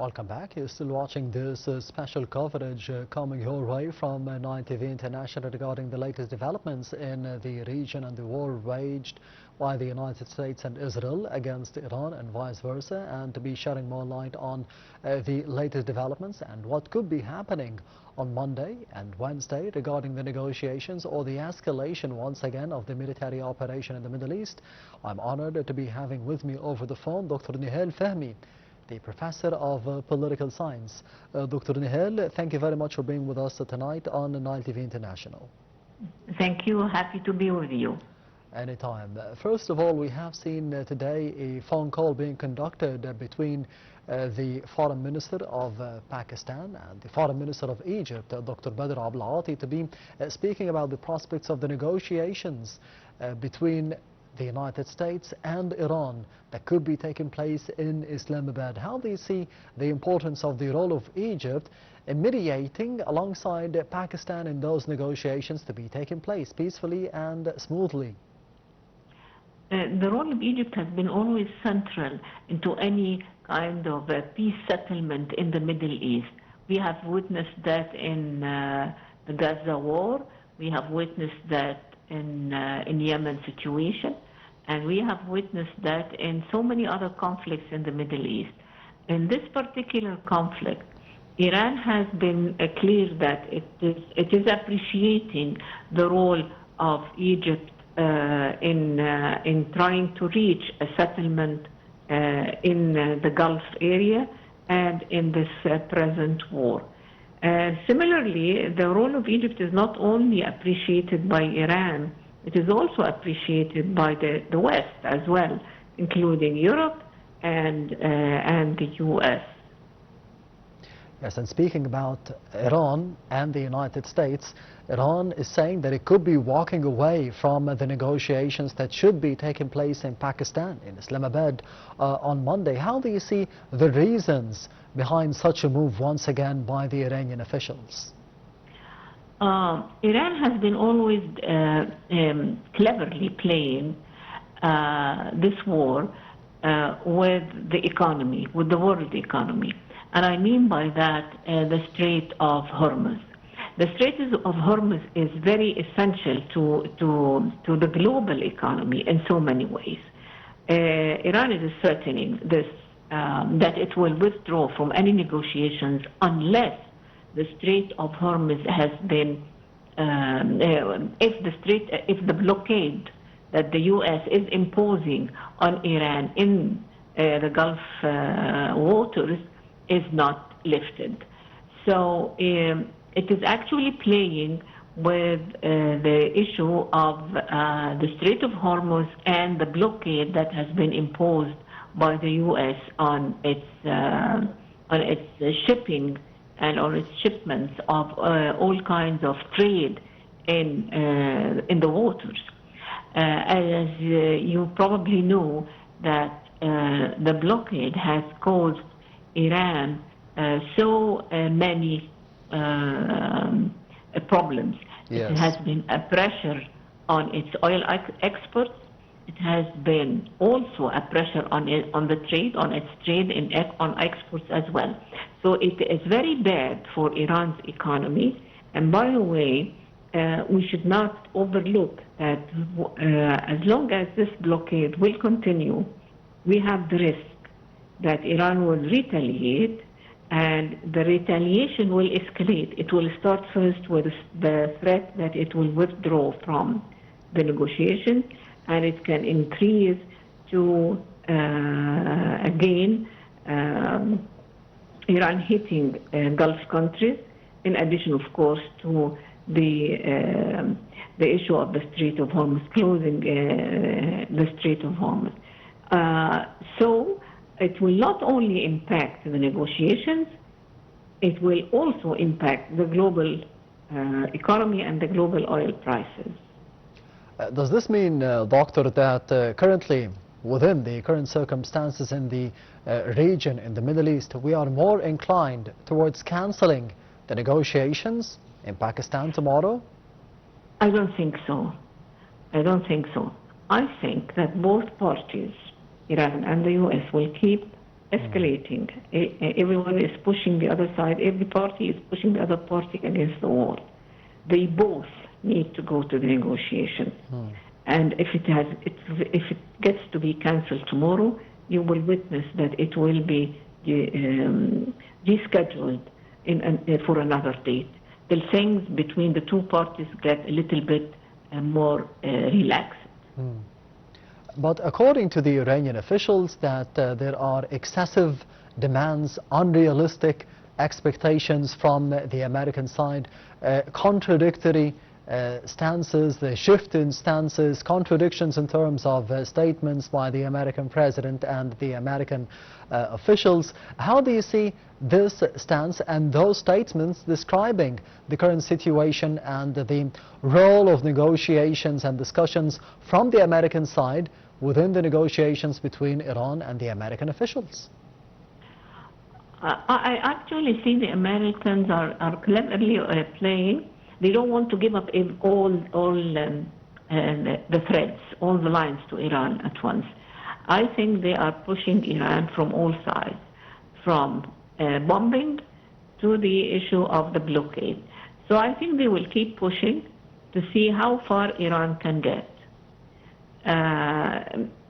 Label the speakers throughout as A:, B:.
A: Welcome back. You're still watching this special coverage coming your way from Nile TV International regarding the latest developments in the region and the war waged by the United States and Israel against Iran and vice versa, and to be shedding more light on the latest developments and what could be happening on Monday and Wednesday regarding the negotiations or the escalation once again of the military operation in the Middle East. I'm honored to be having with me over the phone Dr. Nehal Fahmy, the Professor of Political Science. Dr. Nehal, thank you very much for being with us tonight on Nile TV International.
B: Thank you. Happy to be with you.
A: Anytime. First of all, we have seen today a phone call being conducted between the Foreign Minister of Pakistan and the Foreign Minister of Egypt, Dr. Badr Abdulati, to be speaking about the prospects of the negotiations between the United States and Iran that could be taking place in Islamabad. How do you see the importance of the role of Egypt in mediating alongside Pakistan in those negotiations to be taking place peacefully and smoothly?
B: The role of Egypt has been always central into any kind of peace settlement in the Middle East. We have witnessed that in the Gaza war. We have witnessed that in Yemen situation, and we have witnessed that in so many other conflicts in the Middle East. In this particular conflict, Iran has been clear that it is appreciating the role of Egypt in trying to reach a settlement in the Gulf area and in this present war. Similarly, the role of Egypt is not only appreciated by Iran, it is also appreciated by the West as well, including Europe and the US.
A: Yes, and speaking about Iran and the United States, Iran is saying that it could be walking away from the negotiations that should be taking place in Pakistan, in Islamabad, on Monday. How do you see the reasons behind such a move once again by the Iranian officials?
B: Iran has been always cleverly playing this war with the economy, with the world economy. And I mean by that the Strait of Hormuz. The Strait of Hormuz is very essential to the global economy in so many ways. Iran is threatening this, that it will withdraw from any negotiations unless the Strait of Hormuz has been, if the blockade that the U.S. is imposing on Iran in the Gulf waters is not lifted. So it is actually playing with the issue of the Strait of Hormuz and the blockade that has been imposed by the U.S. on its shipping and on its shipments of all kinds of trade in the waters. As you probably know, that the blockade has caused Iran so many problems.
A: Yes.
B: It has been a pressure on its oil exports. It has been also a pressure on the trade, on its trade on exports as well. So it is very bad for Iran's economy. And by the way, we should not overlook that as long as this blockade will continue, we have the risk that Iran will retaliate, and the retaliation will escalate. It will start first with the threat that it will withdraw from the negotiation, and it can increase to, again, Iran hitting Gulf countries, in addition, of course, to the issue of the Strait of Hormuz, closing the Strait of Hormuz. So it will not only impact the negotiations, it will also impact the global economy and the global oil prices.
A: Does this mean, Doctor, that currently, within the current circumstances in the region, in the Middle East, we are more inclined towards cancelling the negotiations in Pakistan tomorrow?
B: I don't think so. I don't think so. I think that both parties, Iran and the U.S., will keep escalating. Everyone is pushing the other side. Every party is pushing the other party against the wall. They both need to go to the negotiation. And if it gets to be cancelled tomorrow, you will witness that it will be rescheduled for another date. The things between the two parties get a little bit more relaxed.
A: But according to the Iranian officials, that there are excessive demands, unrealistic expectations from the American side, contradictory stances, the shift in stances, contradictions in terms of statements by the American president and the American officials. How do you see this stance and those statements describing the current situation and the role of negotiations and discussions from the American side within the negotiations between Iran and the American officials?
B: I actually see the Americans are cleverly playing. They don't want to give up all the threads, all the lines to Iran at once. I think they are pushing Iran from all sides, from bombing to the issue of the blockade. So I think they will keep pushing to see how far Iran can get.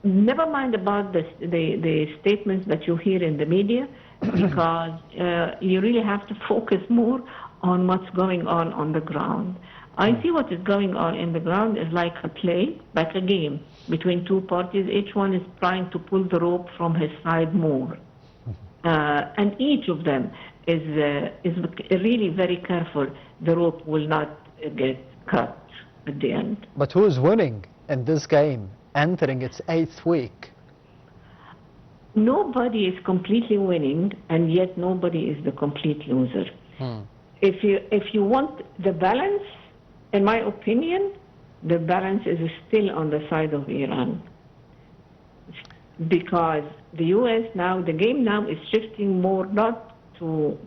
B: Never mind about the statements that you hear in the media, because you really have to focus more on what's going on the ground. I see what is going on in the ground is like a play, like a game between two parties. Each one is trying to pull the rope from his side more. And each of them is really very careful the rope will not get cut at the end.
A: But who is winning in this game, entering its 8th week?
B: Nobody is completely winning, and yet nobody is the complete loser. If you want the balance, in my opinion, the balance is still on the side of Iran. Because the U.S. now, the game now is shifting more not to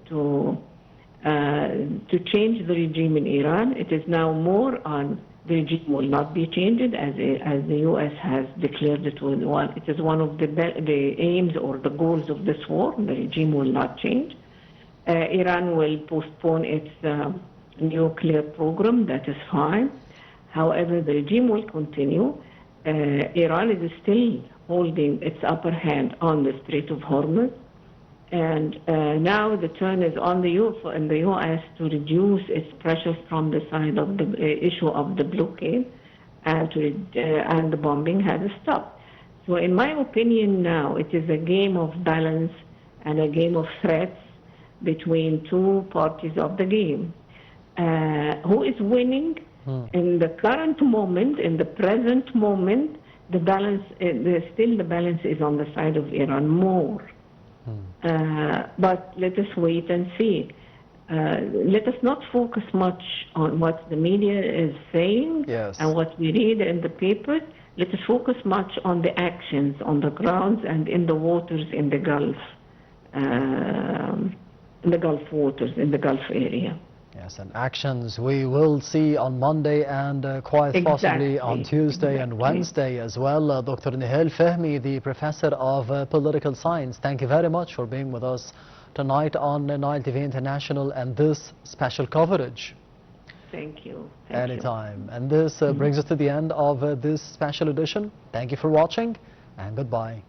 B: change the regime in Iran. It is now more on the regime will not be changed, as the U.S. has declared it was one. It is one of the aims or the goals of this war. The regime will not change. Iran will postpone its nuclear program. That is fine. However, the regime will continue. Iran is still holding its upper hand on the Strait of Hormuz. And now the turn is on the U.S. to reduce its pressure from the side of the issue of the blockade, and the bombing has stopped. So in my opinion now, it is a game of balance and a game of threats between two parties of the game. Who is winning? In the current moment, in the present moment, the balance, still the balance is on the side of Iran more. But let us wait and see. Let us not focus much on what the media is saying and what we read in the papers. Let us focus much on the actions on the grounds and in the waters in the Gulf waters, in the Gulf area.
A: Yes, and actions we will see on Monday and quite possibly on Tuesday and Wednesday as well. Dr. Nehal Fahmy, the Professor of Political Science, thank you very much for being with us tonight on Nile TV International and this special coverage.
B: Thank you.
A: Anytime. And this brings us to the end of this special edition. Thank you for watching and goodbye.